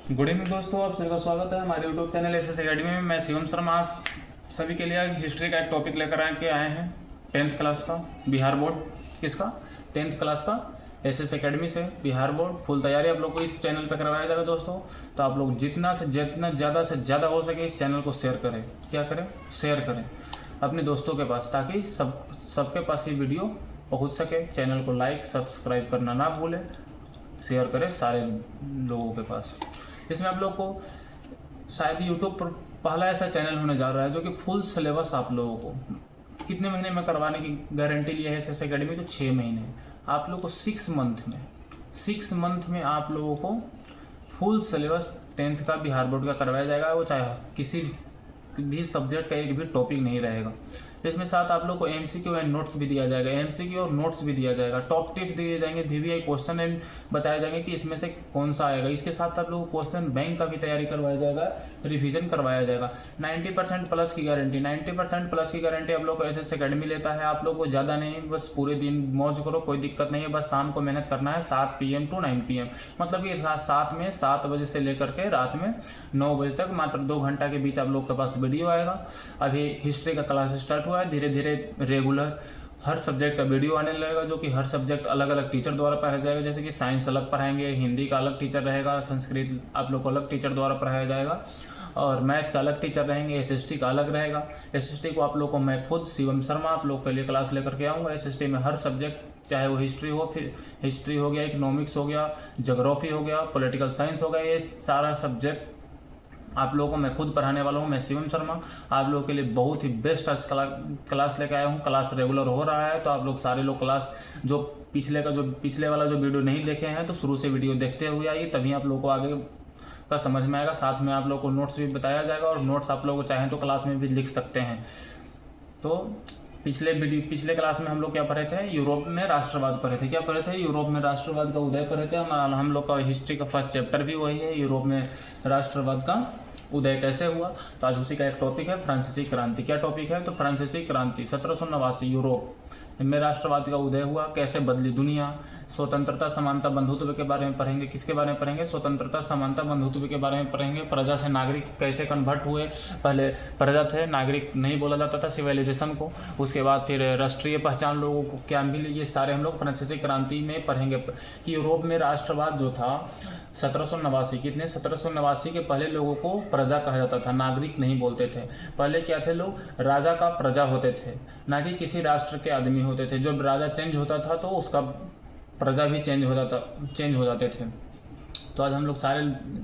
Good evening दोस्तों, आप सभी का स्वागत है हमारे यूट्यूब चैनल एसएस एकेडमी में। मैं शिवम शर्मा आज सभी के लिए हिस्ट्री का एक टॉपिक लेकर आए हैं 10th क्लास का बिहार बोर्ड। किसका? 10th क्लास का एसएस एकेडमी से बिहार बोर्ड। फुल तैयारी आप लोग को इस चैनल पर करवाया जाएगा दोस्तों। तो आप लोग जितना ज़्यादा से ज़्यादा हो सके इस चैनल को शेयर करें। क्या करें? शेयर करें अपने दोस्तों के पास, ताकि सबके पास ये वीडियो पहुँच सके। चैनल को लाइक सब्सक्राइब करना ना भूलें, शेयर करें सारे लोगों के पास। इसमें आप लोग को शायद यूट्यूब पर पहला ऐसा चैनल होने जा रहा है जो कि फुल सिलेबस आप लोगों को कितने महीने में करवाने की गारंटी ली है एसएस एकेडमी। तो 6 महीने आप लोग को 6 मंथ में आप लोगों को फुल सिलेबस 10th का बिहार बोर्ड का करवाया जाएगा। वो चाहे किसी भी सब्जेक्ट का एक भी टॉपिक नहीं रहेगा। इसमें साथ आप लोग को एमसीक्यू एंड नोट्स भी दिया जाएगा। एमसीक्यू और नोट्स भी दिया जाएगा। टॉप टिप्स दिए जाएंगे, वीवीआई क्वेश्चन एंड बताए जाएंगे कि इसमें से कौन सा आएगा। इसके साथ आप लोग को क्वेश्चन बैंक का भी तैयारी करवाया जाएगा, रिवीजन करवाया जाएगा। 90% प्लस की गारंटी, 90% प्लस की गारंटी आप लोग को एसएस एकेडमी लेता है। आप लोग को ज़्यादा नहीं, बस पूरे दिन मौज करो, कोई दिक्कत नहीं है। बस शाम को मेहनत करना है 7 PM to 9 PM, मतलब कि 7 बजे से लेकर के रात में 9 बजे तक मात्र 2 घंटा के बीच आप लोग के पास वीडियो आएगा। अभी हिस्ट्री का क्लास स्टार्ट हुआ है, धीरे धीरे रेगुलर हर सब्जेक्ट का वीडियो आने लगेगा, जो कि हर सब्जेक्ट अलग अलग टीचर द्वारा पढ़ाया जाएगा। जैसे कि साइंस अलग पढ़ाएंगे, हिंदी का अलग टीचर रहेगा, संस्कृत आप लोग को अलग टीचर द्वारा पढ़ाया जाएगा, और मैथ का अलग टीचर रहेंगे, एसएसटी का अलग रहेगा। एसएसटी को आप लोग को मैं खुद शिवम शर्मा आप लोग के लिए क्लास लेकर के आऊँगा। एसएसटी में हर सब्जेक्ट, चाहे वो हिस्ट्री हो, फिर हिस्ट्री हो गया, इकोनॉमिक्स हो गया, ज्योग्राफी हो गया, पॉलिटिकल साइंस हो गया, ये सारा सब्जेक्ट आप लोगों को मैं खुद पढ़ाने वाला हूँ। मैं शिवम शर्मा आप लोगों के लिए बहुत ही बेस्ट आज क्लास लेकर आया हूँ। क्लास रेगुलर हो रहा है, तो आप लोग सारे लोग क्लास जो पिछले वाला जो वीडियो नहीं देखे हैं तो शुरू से वीडियो देखते हुए आइए, तभी आप लोगों को आगे का समझ में आएगा। साथ में आप लोग को नोट्स भी बताया जाएगा, और नोट्स आप लोग को चाहें तो क्लास में भी लिख सकते हैं। तो पिछले क्लास में हम लोग क्या पढ़े थे? यूरोप में राष्ट्रवाद पढ़े थे। क्या पढ़े थे? यूरोप में राष्ट्रवाद का उदय पढ़े थे। हम लोग का हिस्ट्री का फर्स्ट चैप्टर भी वही है, यूरोप में राष्ट्रवाद का उदय कैसे हुआ। तो आज उसी का एक टॉपिक है फ्रांसीसी क्रांति। क्या टॉपिक है? तो फ्रांसीसी क्रांति 1789 यूरोप में राष्ट्रवाद का उदय हुआ, कैसे बदली दुनिया। स्वतंत्रता समानता बंधुत्व के बारे में पढ़ेंगे। किसके बारे में पढ़ेंगे? स्वतंत्रता समानता बंधुत्व के बारे में पढ़ेंगे। प्रजा से नागरिक कैसे कन्वर्ट हुए। पहले प्रजा थे, नागरिक नहीं बोला जाता था सिविलाइजेशन को। उसके बाद फिर राष्ट्रीय पहचान लोगों को क्या मिली, ये सारे हम लोग फ्रांसीसी क्रांति में पढ़ेंगे। कि यूरोप में राष्ट्रवाद जो था 1789 के पहले लोगों को प्रजा कहा जाता था, नागरिक नहीं बोलते थे। पहले क्या थे लोग? राजा का प्रजा होते थे, ना कि किसी राष्ट्र के आदमी होते थे। जब राजा चेंज होता था तो उसका प्रजा भी चेंज हो जाते थे। तो आज हम लोग सारे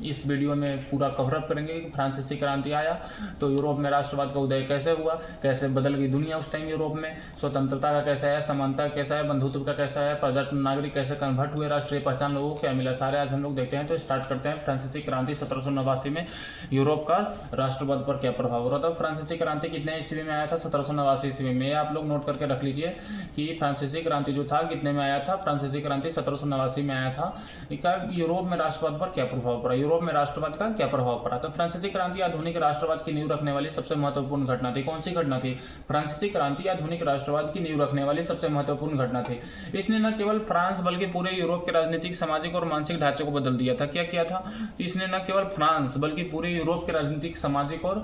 इस वीडियो में पूरा कवरअप करेंगे कि फ्रांसीसी क्रांति आया तो यूरोप में राष्ट्रवाद का उदय कैसे हुआ, कैसे बदल गई दुनिया उस टाइम यूरोप में, स्वतंत्रता का कैसा है, समानता कैसा है, बंधुत्व का कैसा है, प्रजा नागरिक कैसे कन्वर्ट हुए, राष्ट्रीय पहचान लोगों को क्या मिला, सारे आज हम लोग देखते हैं। तो स्टार्ट करते हैं। फ्रांसीसी क्रांति 1789 में यूरोप का राष्ट्रवाद पर क्या प्रभाव हो रहा था। फ्रांसीसी क्रांति कितने ईस्वी में आया था? 1789 ईस्वी में। आप लोग नोट करके रख लीजिए कि फ्रांसीसी क्रांति जो था कितने में आया था। फ्रांसीसी क्रांति 1789 में आया था। यूरोप में राष्ट्रवाद पर क्या प्रभाव पड़ा, यूरोप में राष्ट्रवाद का क्या प्रभाव पड़ा। तो फ्रांसीसी क्रांति आधुनिक राष्ट्रवाद की नींव रखने वाली सबसे महत्वपूर्ण घटना थी। कौन सी घटना थी? फ्रांसीसी क्रांति आधुनिक राष्ट्रवाद की नींव रखने वाली सबसे महत्वपूर्ण घटना थी। इसने न केवल फ्रांस बल्कि पूरे यूरोप के राजनीतिक, सामाजिक और मानसिक ढांचे को बदल दिया था। क्या किया था? इसने न केवल फ्रांस बल्कि पूरे यूरोप के राजनीतिक, सामाजिक और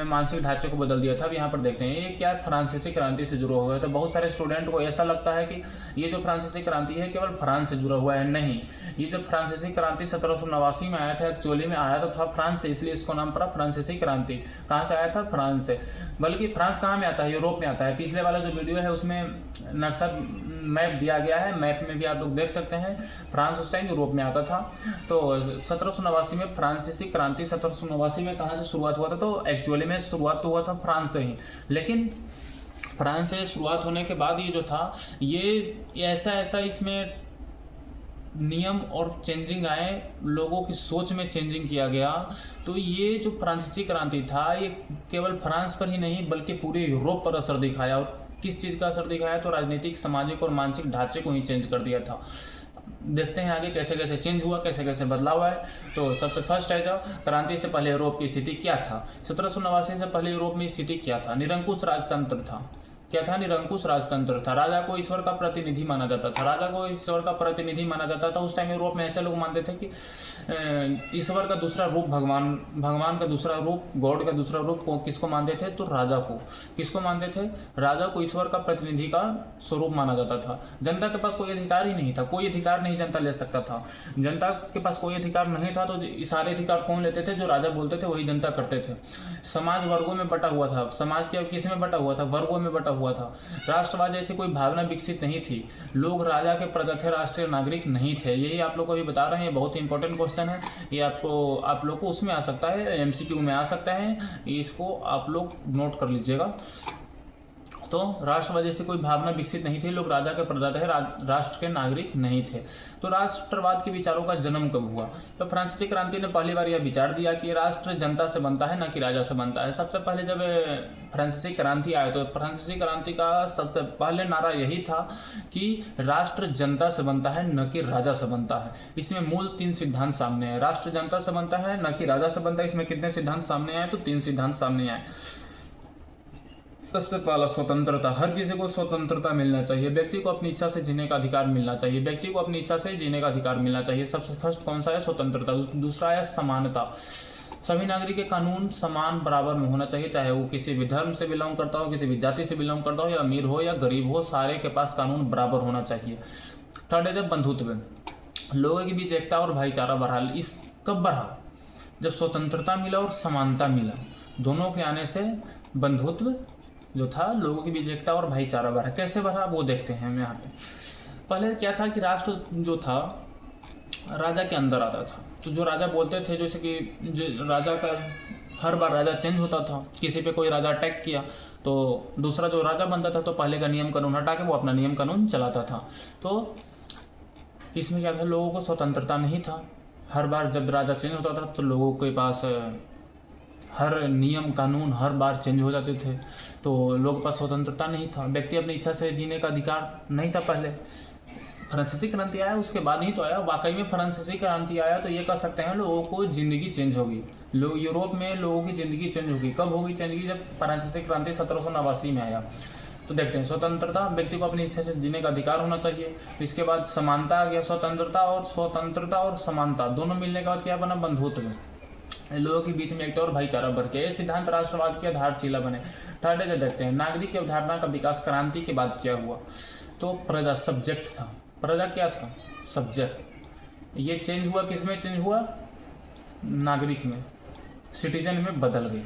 मानसिक ढांचे को बदल दिया था। अब यहाँ पर देखते हैं ये क्या फ्रांसीसी क्रांति से जुड़ा हुआ है। तो बहुत सारे स्टूडेंट को ऐसा लगता है कि ये जो फ्रांसीसी क्रांति है केवल फ्रांस से जुड़ा हुआ है। नहीं, ये जो फ्रांसीसी क्रांति 1789 में आया था, एक्चुअली में आया तो था फ्रांस से, इसलिए इसको नाम पड़ा फ्रांसीसी क्रांति। कहाँ से आया था? फ्रांस से। बल्कि फ्रांस कहाँ में आता है? यूरोप में आता है। पिछले वाला जो वीडियो है उसमें नक्शा मैप दिया गया है, मैप में भी आप लोग देख सकते हैं। फ्रांस उस टाइम यूरोप में आता था। तो 1789 में फ्रांसीसी क्रांति 1789 में कहाँ से शुरुआत हुआ था? तो एक्चुअली में शुरुआत तो हुआ था फ्रांस से ही, लेकिन फ्रांस से शुरुआत होने के बाद ये जो था ये ऐसा इसमें नियम और चेंजिंग आए, लोगों की सोच में चेंजिंग किया गया। तो ये जो फ्रांसीसी क्रांति था ये केवल फ्रांस पर ही नहीं बल्कि पूरे यूरोप पर असर दिखाया। और किस चीज़ का असर दिखाया? तो राजनीतिक, सामाजिक और मानसिक ढांचे को ही चेंज कर दिया था। देखते हैं आगे कैसे कैसे चेंज हुआ, कैसे कैसे बदलाव आए। तो सबसे फर्स्ट है जो क्रांति से पहले यूरोप की स्थिति क्या था। 1789 से पहले यूरोप में स्थिति क्या था? निरंकुश राजतंत्र था। क्या था, निरंकुश राजतंत्र था। राजा को ईश्वर का प्रतिनिधि माना जाता था, राजा को ईश्वर का प्रतिनिधि माना जाता था। उस टाइम यूरोप में ऐसे लोग मानते थे कि ईश्वर का दूसरा रूप भगवान, भगवान का दूसरा रूप, गॉड का दूसरा रूप को किसको मानते थे, तो राजा को। किसको मानते थे, राजा को ईश्वर का प्रतिनिधि का स्वरूप माना जाता था। जनता के पास कोई अधिकार ही नहीं था, कोई अधिकार नहीं जनता ले सकता था। जनता के पास कोई अधिकार नहीं था तो सारे अधिकार कौन लेते थे, जो राजा बोलते थे वही जनता करते थे। समाज वर्गों में बटा हुआ था, समाज के किस में बटा हुआ था, वर्गों में बटा हुआ था। राष्ट्रवाद जैसी कोई भावना विकसित नहीं थी, लोग राजा के प्रजा थे, राष्ट्रीय नागरिक नहीं थे। यही आप लोग को अभी बता रहे हैं, बहुत ही इंपॉर्टेंट क्वेश्चन है ये। आप लोग को उसमें आ सकता है, MCQ में आ सकता है, इसको आप लोग नोट कर लीजिएगा। तो राष्ट्रवाद जैसी कोई भावना विकसित नहीं थी, लोग राजा के प्रजा थे, राष्ट्र के नागरिक नहीं थे। तो राष्ट्रवाद के विचारों का जन्म कब हुआ, तो फ्रांसीसी क्रांति ने पहली बार यह विचार दिया कि राष्ट्र जनता से बनता है, न कि राजा से बनता है। सबसे पहले जब फ्रांसीसी क्रांति आया तो फ्रांसीसी क्रांति का सबसे पहले नारा यही था कि राष्ट्र जनता से बनता है, न कि राजा से बनता है। इसमें मूल 3 सिद्धांत सामने आए, राष्ट्र जनता से बनता है, न कि राजा से बनता है। इसमें कितने सिद्धांत सामने आए, तो 3 सिद्धांत सामने आए। सबसे पहला स्वतंत्रता, हर किसी को स्वतंत्रता मिलना चाहिए, व्यक्ति को अपनी इच्छा से जीने का अधिकार मिलना चाहिए, व्यक्ति को अपनी इच्छा से जीने का अधिकार मिलना चाहिए। सबसे फर्स्ट कौन सा है, स्वतंत्रता। दूसरा है समानता, सभी नागरिक के कानून समान बराबर में होना चाहिए, चाहे वो किसी भी धर्म से बिलोंग करता हो, किसी भी जाति से बिलोंग करता हो, या अमीर हो या गरीब हो, सारे के पास कानून बराबर होना चाहिए। थर्ड है जब बंधुत्व, लोगों के बीच एकता और भाईचारा बढ़ा। इस कब बढ़ा, जब स्वतंत्रता मिला और समानता मिला, दोनों के आने से बंधुत्व जो था, लोगों के बीच एकता और भाईचारा बढ़ा। कैसे बढ़ा वो देखते हैं हम यहाँ पे। पहले क्या था कि राष्ट्र जो था राजा के अंदर आता था, तो जो राजा बोलते थे, जैसे कि जो राजा का हर बार राजा चेंज होता था, किसी पे कोई राजा अटैक किया तो दूसरा जो राजा बनता था तो पहले का नियम कानून हटा के वो अपना नियम कानून चलाता था। तो इसमें क्या था, लोगों को स्वतंत्रता नहीं था। हर बार जब राजा चेंज होता था तो लोगों के पास हर नियम कानून हर बार चेंज हो जाते थे, तो लोगों के पास स्वतंत्रता नहीं था, व्यक्ति अपनी इच्छा से जीने का अधिकार नहीं था। पहले फ्रांसीसी क्रांति आया उसके बाद ही तो आया, वाकई में फ्रांसीसी क्रांति आया तो ये कह सकते हैं लोगों को ज़िंदगी चेंज होगी। लोग यूरोप में लोगों की ज़िंदगी चेंज होगी। कब होगी चेंज होगी, जब फ्रांसीसी क्रांति 1789 में आया। तो देखते हैं, स्वतंत्रता, व्यक्ति को अपनी इच्छा से जीने का अधिकार होना चाहिए। इसके बाद समानता आ गया, स्वतंत्रता और समानता दोनों मिलने के बाद क्या बना, बंधुत्व, लोगों के बीच में एकता और भाईचारा बढ़ गया। ये सिद्धांत राष्ट्रवाद की आधारशिला बने। थर्ड है देखते हैं, नागरिक की अवधारणा का विकास क्रांति के बाद क्या हुआ, तो प्रजा सब्जेक्ट था। प्रजा क्या था, सब्जेक्ट। ये चेंज हुआ, किस में चेंज हुआ, नागरिक में, सिटीजन में बदल गई।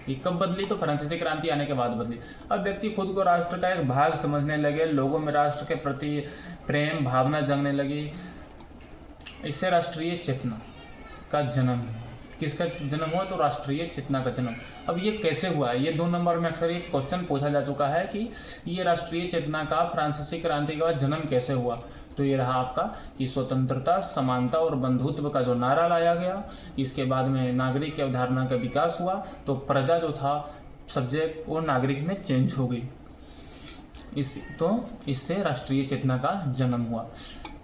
ये कब बदली, तो फ्रांसीसी क्रांति आने के बाद बदली। अब व्यक्ति खुद को राष्ट्र का एक भाग समझने लगे, लोगों में राष्ट्र के प्रति प्रेम भावना जगने लगी। इससे राष्ट्रीय चेतना का जन्म है। किसका जन्म हुआ, तो राष्ट्रीय चेतना का जन्म। अब ये कैसे हुआ है, ये 2 नंबर में अक्सर एक क्वेश्चन पूछा जा चुका है कि ये राष्ट्रीय चेतना का फ्रांसीसी क्रांति के बाद जन्म कैसे हुआ। तो ये रहा आपका कि स्वतंत्रता, समानता और बंधुत्व का जो नारा लाया गया, इसके बाद में नागरिक की अवधारणा का विकास हुआ, तो प्रजा जो था सब्जेक्ट वो नागरिक में चेंज हो गई। इससे राष्ट्रीय चेतना का जन्म हुआ।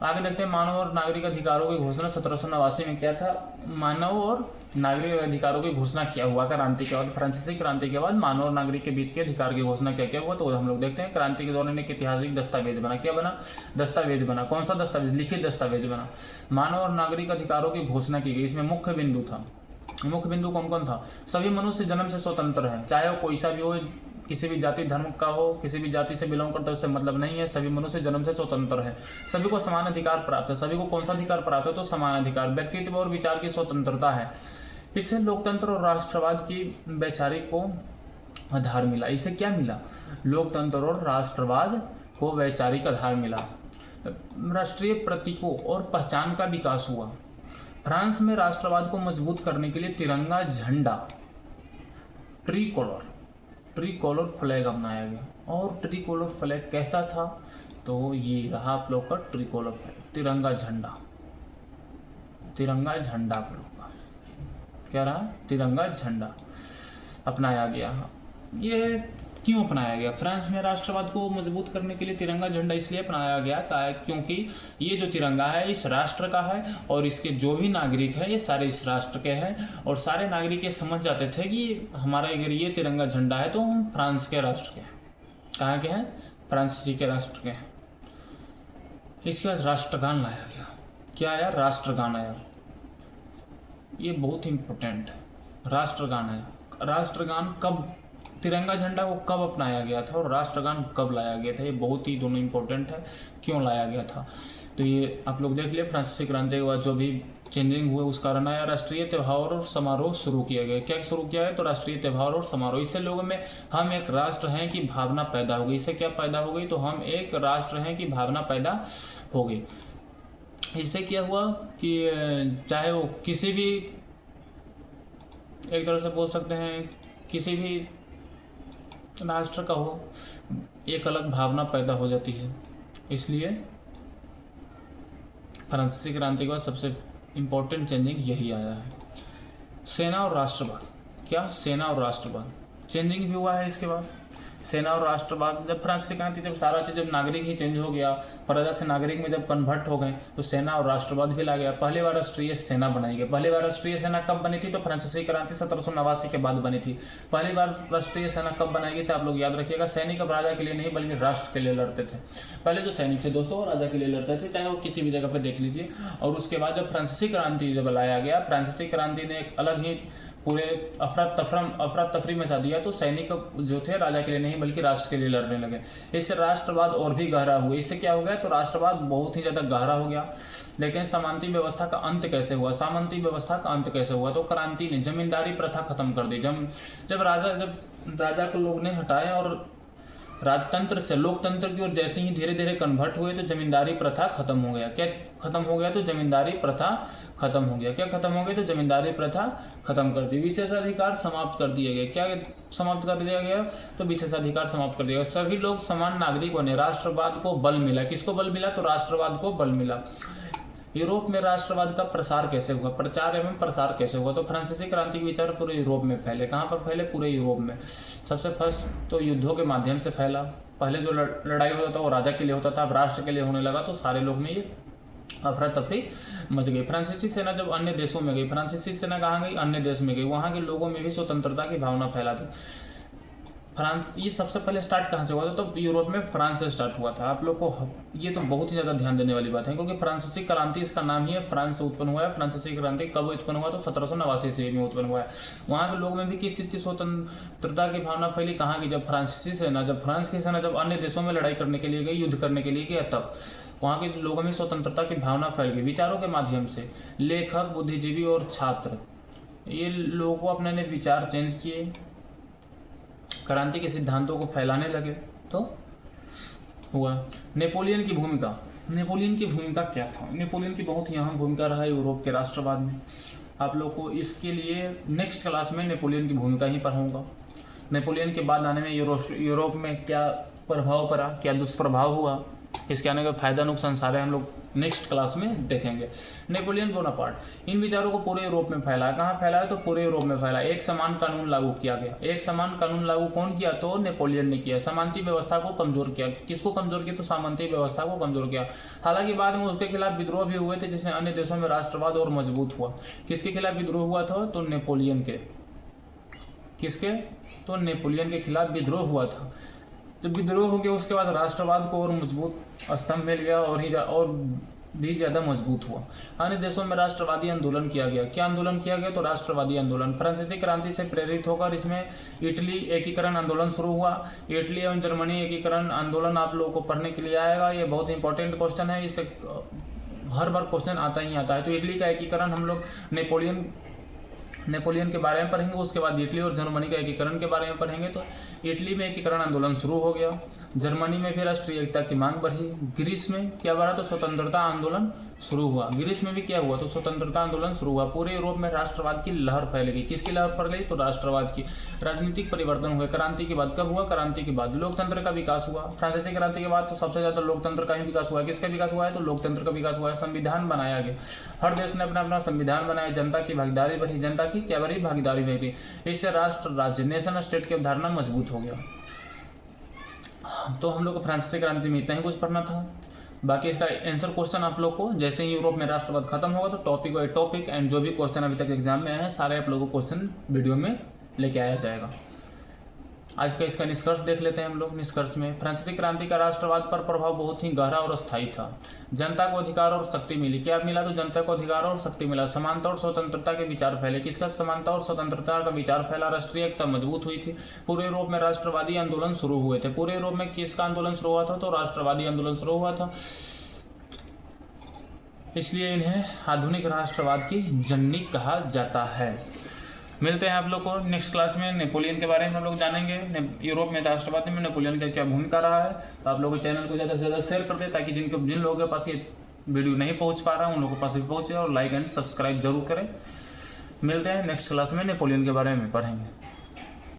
आगे देखते हैं, मानव और नागरिक अधिकारों की घोषणा 1789 में क्या था, मानव और नागरिक अधिकारों की घोषणा क्या हुआ क्रांति के बाद, फ्रांसीसी क्रांति के बाद मानव और नागरिक के बीच के अधिकार की घोषणा क्या क्या हुआ, तो हम लोग देखते हैं। क्रांति के दौरान एक ऐतिहासिक दस्तावेज बना। क्या बना, दस्तावेज बना। कौन सा दस्तावेज, लिखित दस्तावेज बना। मानव और नागरिक अधिकारों की घोषणा की गई। इसमें मुख्य बिंदु था, मुख्य बिंदु कौन कौन था, सभी मनुष्य जन्म से स्वतंत्र है, चाहे वो कोई सा भी हो, किसी भी जाति धर्म का हो, किसी भी जाति से बिलोंग करता है उससे मतलब नहीं है, सभी मनुष्य जन्म से स्वतंत्र है, सभी को समान अधिकार प्राप्त है। सभी को कौन सा अधिकार प्राप्त है, तो समान अधिकार, व्यक्तित्व और विचार की स्वतंत्रता है। इससे लोकतंत्र और राष्ट्रवाद की वैचारिक को आधार मिला। इससे क्या मिला, लोकतंत्र और राष्ट्रवाद को वैचारिक आधार मिला। राष्ट्रीय प्रतीकों और पहचान का विकास हुआ। फ्रांस में राष्ट्रवाद को मजबूत करने के लिए तिरंगा झंडा, ट्रिकॉलर फ्लैग अपनाया गया। और ट्रिकॉलर फ्लैग कैसा था, तो ये रहा आप लोग का ट्रिकॉलर फ्लैग, तिरंगा झंडा आप लोग का क्या रहा, तिरंगा झंडा अपनाया गया। ये क्यों अपनाया गया, फ्रांस में राष्ट्रवाद को मजबूत करने के लिए तिरंगा झंडा इसलिए अपनाया गया क्योंकि ये जो तिरंगा है इस राष्ट्र का है और इसके जो भी नागरिक है ये सारे इस राष्ट्र के हैं, और सारे नागरिक ये समझ जाते थे कि हमारा अगर ये तिरंगा झंडा है तो हम फ्रांस के राष्ट्र के हैं। कहाँ के हैं? फ्रांसीसी के राष्ट्र के हैं। इसके बाद राष्ट्रगान लाया गया। क्या आया? राष्ट्रगान आया। ये बहुत ही इम्पोर्टेंट है। राष्ट्रगान आया। राष्ट्रगान कब, तिरंगा झंडा को कब अपनाया गया था और राष्ट्रगान कब लाया गया था, ये बहुत ही दोनों इम्पोर्टेंट है। क्यों लाया गया था तो ये आप लोग देख लिए। फ्रांसीसी क्रांति के बाद जो भी चेंजिंग हुए उस कारण आया। राष्ट्रीय त्यौहार और समारोह शुरू किया गया। क्या शुरू किया है? तो राष्ट्रीय त्यौहार और समारोह। इससे लोगों में हम एक राष्ट्र हैं की भावना पैदा हो गई। इससे क्या पैदा हो गई? तो हम एक राष्ट्र हैं की भावना पैदा हो गई। इससे क्या हुआ कि चाहे वो किसी भी, एक तरह से बोल सकते हैं किसी भी राष्ट्र का हो, एक अलग भावना पैदा हो जाती है। इसलिए फ्रांसीसी क्रांति के बाद सबसे इम्पोर्टेंट चेंजिंग यही आया है। सेना और राष्ट्रवाद। क्या? सेना और राष्ट्रवाद चेंजिंग भी हुआ है इसके बाद। सेना और राष्ट्रवाद, जब फ्रांसीसी क्रांति, जब सारा चीज़, जब नागरिक ही चेंज हो गया, प्रजा से नागरिक में जब कन्वर्ट हो गए, तो सेना और राष्ट्रवाद भी ला गया। पहली बार राष्ट्रीय सेना बनाई गई। पहली बार राष्ट्रीय सेना कब बनी थी? तो फ्रांसीसी क्रांति 1789 के बाद बनी थी। पहली बार राष्ट्रीय सेना कब बनाई गई थी? आप लोग याद रखिएगा। सैनिक अब राजा के लिए नहीं बल्कि राष्ट्र के लिए लड़ते थे। पहले जो सैनिक थे दोस्तों वो राजा के लिए लड़ते थे, चाहे वो किसी भी जगह पर देख लीजिए। और उसके बाद जब फ्रांसीसी क्रांति जब लाया गया, फ्रांसीसी क्रांति ने एक अलग ही पूरे अफरा तफरी मचा दिया। तो सैनिक जो थे राजा के लिए नहीं बल्कि राष्ट्र के लिए लड़ने लगे। इससे राष्ट्रवाद और भी गहरा हुआ। इससे क्या हो गया? तो राष्ट्रवाद बहुत ही ज़्यादा गहरा हो गया। लेकिन सामंती व्यवस्था का अंत कैसे हुआ? सामंती व्यवस्था का अंत कैसे हुआ? तो क्रांति ने जमींदारी प्रथा खत्म कर दी। जब राजा को लोग ने हटाया और राजतंत्र से लोकतंत्र की ओर जैसे ही धीरे धीरे कन्वर्ट हुए, तो जमींदारी प्रथा खत्म हो गया। क्या खत्म हो गया? तो जमींदारी प्रथा खत्म हो गया। क्या खत्म हो गया? तो जमींदारी प्रथा खत्म कर दी। विशेषाधिकार समाप्त कर दिए गए। क्या समाप्त कर दिया गया? तो विशेषाधिकार समाप्त कर दिया गया। सभी लोग समान नागरिक बने। राष्ट्रवाद को बल मिला। किसको बल मिला? तो राष्ट्रवाद को बल मिला। यूरोप में राष्ट्रवाद का प्रसार कैसे हुआ? प्रचार एवं प्रसार कैसे हुआ? तो फ्रांसीसी क्रांति के विचार पूरे यूरोप में फैले। कहाँ पर फैले? पूरे यूरोप में। सबसे फर्स्ट तो युद्धों के माध्यम से फैला। पहले जो लड़ाई होता था वो राजा के लिए होता था, अब राष्ट्र के लिए होने लगा। तो सारे लोग में ये अफरा तफरी मच गई। फ्रांसीसी सेना जब अन्य देशों में गई, फ्रांसीसी सेना कहाँ गई? अन्य देश में गई। वहाँ के लोगों में भी स्वतंत्रता की भावना फैला दी। फ्रांस, ये सबसे पहले स्टार्ट कहाँ से हुआ था? तो यूरोप में फ्रांस से स्टार्ट हुआ था। आप लोग को ये तो बहुत ही ज़्यादा ध्यान देने वाली बात है, क्योंकि फ्रांसीसी क्रांति इसका नाम ही है, फ्रांस से उत्पन्न हुआ है। फ्रांसीसी क्रांति कब उत्पन्न हुआ? तो 1789 ईस्वी में उत्पन्न हुआ है। वहाँ के लोगों में भी किस चीज़ की स्वतंत्रता की भावना फैली? कहाँ की? जब फ्रांसीसी सेना, जब फ्रांस की सेना जब अन्य देशों में लड़ाई करने के लिए गई, युद्ध करने के लिए गई, तब वहाँ के लोगों में स्वतंत्रता की भावना फैल गई। विचारों के माध्यम से लेखक, बुद्धिजीवी और छात्र, ये लोगों को अपने विचार चेंज किए, क्रांति के सिद्धांतों को फैलाने लगे, तो हुआ। नेपोलियन की भूमिका। नेपोलियन की भूमिका क्या था? नेपोलियन की बहुत ही अहम भूमिका रहा है यूरोप के राष्ट्रवाद में। आप लोग को इसके लिए नेक्स्ट क्लास में नेपोलियन की भूमिका ही पढ़ाऊंगा। नेपोलियन के बाद आने में यूरोप में क्या प्रभाव पड़ा, क्या दुष्प्रभाव हुआ, इसके आने का फायदा नुकसान सारे हम लोग नेक्स्ट क्लास में देखेंगे। नेपोलियन बोनापार्ट, इन विचारों को पूरे यूरोप में फैला। कहाँ फैला है? तो पूरे यूरोप में फैला। एक समान कानून लागू किया गया। एक समान कानून लागू कौन किया? तो नेपोलियन ने किया। सामंती व्यवस्था को कमजोर किया। किसको कमजोर किया? तो सामंती व्यवस्था को कमजोर किया। हालांकि बाद में उसके खिलाफ विद्रोह भी हुए थे, जिसमें अन्य देशों में राष्ट्रवाद और मजबूत हुआ। किसके खिलाफ विद्रोह हुआ था? तो नेपोलियन के। किसके? तो नेपोलियन के खिलाफ विद्रोह हुआ था। जब विद्रोह हो गया उसके बाद राष्ट्रवाद को और मजबूत स्तंभ मिल गया और भी ज़्यादा मजबूत हुआ। अन्य देशों में राष्ट्रवादी आंदोलन किया गया। क्या आंदोलन किया गया? तो राष्ट्रवादी आंदोलन। फ्रांसीसी क्रांति से प्रेरित होकर इसमें इटली एकीकरण आंदोलन शुरू हुआ। इटली एवं जर्मनी एकीकरण आंदोलन आप लोगों को पढ़ने के लिए आएगा। ये बहुत इंपॉर्टेंट क्वेश्चन है, इसे हर बार क्वेश्चन आता ही आता है। तो इटली का एकीकरण हम लोग नेपोलियन के बारे में पढ़ेंगे। उसके बाद इटली और जर्मनी का एकीकरण के बारे में पढ़ेंगे। तो इटली में एकीकरण आंदोलन शुरू हो गया। जर्मनी में भी राष्ट्रीय एकता की मांग बढ़ी। ग्रीस में क्या बढ़ा? तो स्वतंत्रता आंदोलन शुरू हुआ। ग्रीस में भी क्या हुआ? तो स्वतंत्रता आंदोलन शुरू हुआ। पूरे यूरोप में राष्ट्रवाद की लहर फैल गई। किसकी लहर फैल गई? तो राष्ट्रवाद की। राजनीतिक परिवर्तन हुए क्रांति के बाद। कब हुआ? क्रांति के बाद। लोकतंत्र का विकास हुआ। फ्रांसीसी क्रांति के बाद तो सबसे ज्यादा लोकतंत्र का ही विकास हुआ है। किसका विकास हुआ है? तो लोकतंत्र का विकास हुआ है। संविधान बनाया गया। हर देश ने अपना अपना संविधान बनाया। जनता की भागीदारी बढ़ी। जनता की क्या बढ़ी? भागीदारी बढ़ी। इससे राष्ट्र, राज्य, नेशन स्टेट की अवधारणा मजबूत हो गया। तो हम लोग को फ्रांसीसी क्रांति में इतना ही कुछ पढ़ना था। बाकी इसका आंसर क्वेश्चन आप लोग को जैसे ही यूरोप में राष्ट्रवाद खत्म होगा तो टॉपिक बाई टॉपिक एंड जो भी क्वेश्चन अभी तक एग्जाम में आए हैं सारे आप लोगों को क्वेश्चन वीडियो में लेके आया जाएगा। आज का इसका निष्कर्ष देख लेते हैं हम लोग। निष्कर्ष में फ्रांसीसी क्रांति का राष्ट्रवाद पर प्रभाव बहुत ही गहरा और अस्थायी था। जनता को अधिकार और शक्ति मिली। क्या मिला? तो जनता को अधिकार और शक्ति मिला। समानता और स्वतंत्रता के विचार फैले। किसका? समानता और स्वतंत्रता का विचार फैला। राष्ट्रीय एकता मजबूत हुई थी। पूरे यूरोप में राष्ट्रवादी आंदोलन शुरू हुए थे। पूरे यूरोप में किसका आंदोलन शुरू हुआ था? तो राष्ट्रवादी आंदोलन शुरू हुआ था। इसलिए इन्हें आधुनिक राष्ट्रवाद की जननी कहा जाता है। मिलते हैं आप लोग को नेक्स्ट क्लास में। नेपोलियन के बारे में हम लोग जानेंगे। यूरोप में राष्ट्रवाद में नेपोलियन का क्या भूमिका रहा है। तो आप लोग को चैनल को ज़्यादा से ज़्यादा शेयर कर दें, ताकि जिन लोगों के पास ये वीडियो नहीं पहुंच पा रहा उन लोगों के पास भी पहुंचे, और लाइक एंड सब्सक्राइब जरूर करें। मिलते हैं नेक्स्ट क्लास में। नेपोलियन के बारे में पढ़ेंगे।